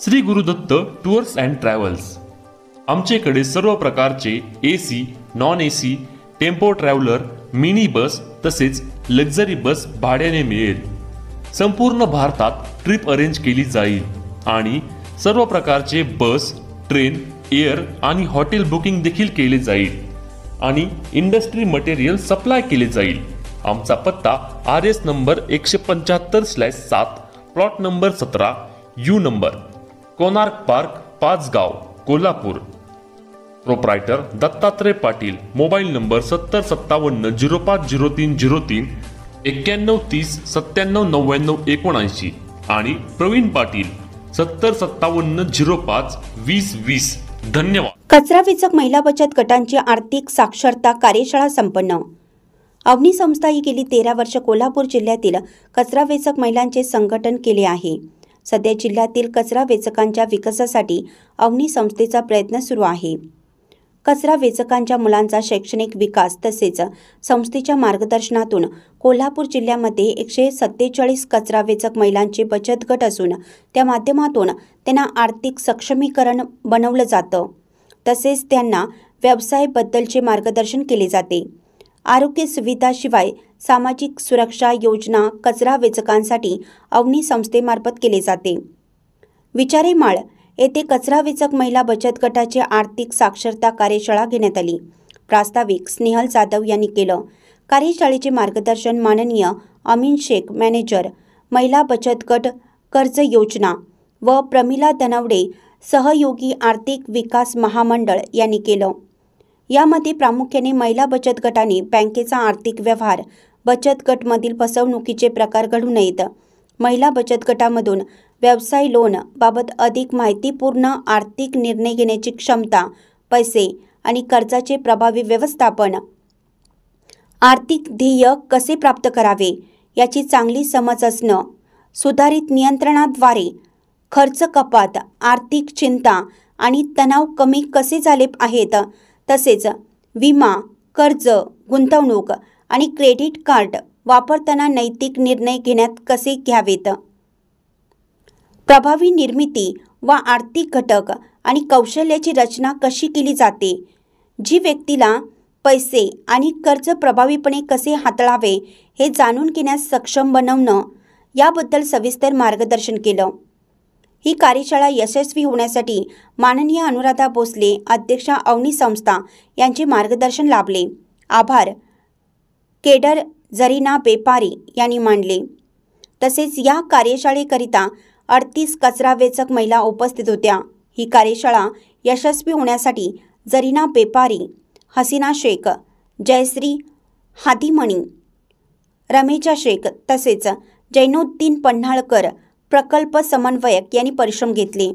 Shri Gurudatt tours and travels. आमच्याकडे सर्व प्रकारचे AC, non AC, tempo traveller, mini bus तसेच लक्झरी बस भाड्याने मिळेल। संपूर्ण भारतात ट्रिप अरेंज केली जाईल आणि सर्व प्रकारचे बस, ट्रेन, एअर आणि हॉटेल बुकिंग देखील केले जाईल आणि इंडस्ट्री मटेरियल सप्लाय केले जाईल। आमचा पत्ता RS number 175/7, plot number 17, U number, Konark park, Pachgaon, Kolhapur. Proprietor Dattatray Patil. Mobile number 7057050303, 9130979979 आणि प्रवीण पाटील 7057052020। धन्यवाद। कचरा वेचक महिला बचत गटांची आर्थिक साक्षरता कार्यशाळा संपन्न। अवनी संस्था ही गेली 13 वर्ष कोल्हापूर जिल्ह्यातील कचरा वेचक महिलांचे संघटन केले आहे। सध्या जिल्ह्यातील कचरा वेचकांच्या विकासासाठी अवनी संस्थेचा प्रयत्न सुरू आहे। कचरा वेचकांच्या मुलांचा शैक्षणिक विकास तसेच संस्थेच्या मार्गदर्शनातून कोल्हापूर जिल्ह्यामध्ये 147 कचरा वेचक महिलांचे बचत गट असून त्या माध्यमातून त्यांना आर्थिक सक्षमीकरण बनवलं जातं तसेच त्यांना व्यवसायाबद्दलचे मार्गदर्शन केले जाते। आरोग्य सुविधाशिवाय सामाजिक सुरक्षा योजना कचरा वेचकांसाठी अवनी संस्थेमार्फत केले जाते। विचारेमाळ येथे कचरा वेचक महिला बचत गटाची आर्थिक साक्षरता कार्यशाळा घेण्यात आली। प्रास्ताविक स्नेहल जाधव यांनी केलं। कार्यशाळेचे मार्गदर्शन माननीय अमीन शेख, मॅनेजर महिला बचत गट कर्ज योजना व प्रमिला धनवडे, सहयोगी आर्थिक विकास महामंडळ यांनी केलं। यामध्ये प्रामुख्याने महिला बचत गटाने बँकेचा आर्थिक व्यवहार, बचत गटमधील फसवणुकीचे प्रकार घडू नयेत, महिला बचत गटामधून व्यवसाय लोन बाबत अधिक माहितीपूर्ण आर्थिक निर्णय घेण्याची क्षमता, पैसे आणि कर्जाचे प्रभावी व्यवस्थापन, आर्थिक ध्येय कसे प्राप्त करावे याची चांगली समज असणं, सुधारित नियंत्रणाद्वारे खर्च कपात, आर्थिक चिंता आणि तणाव कमी कसे झाले आहेत, तसेच विमा, कर्ज, गुंतवणूक आणि क्रेडिट कार्ड वापरताना नैतिक निर्णय घेण्यात कसे घ्यावेत, प्रभावी निर्मिती व आर्थिक घटक आणि कौशल्याची रचना कशी केली जाते, जी व्यक्तीला पैसे आणि कर्ज प्रभावीपणे कसे हाताळावे हे जाणून घेण्यास सक्षम बनवणं याबद्दल सविस्तर मार्गदर्शन केलं। ही कार्यशाळा यशस्वी होण्यासाठी माननीय अनुराधा भोसले, अध्यक्षा अवनी संस्था यांचे मार्गदर्शन लाभले। आभार केडर जरीना बेपारी यांनी मानले। तसेच या कार्यशाळेकरिता 38 कचरा वेचक महिला उपस्थित होत्या। ही कार्यशाळा यशस्वी होण्यासाठी जरीना बेपारी, हसीना शेख, जयश्री हादीमणी, रमेजा शेख तसेच जैनुद्दीन पन्हाळकर प्रकल्प समन्वयक यांनी परिश्रम घेतले।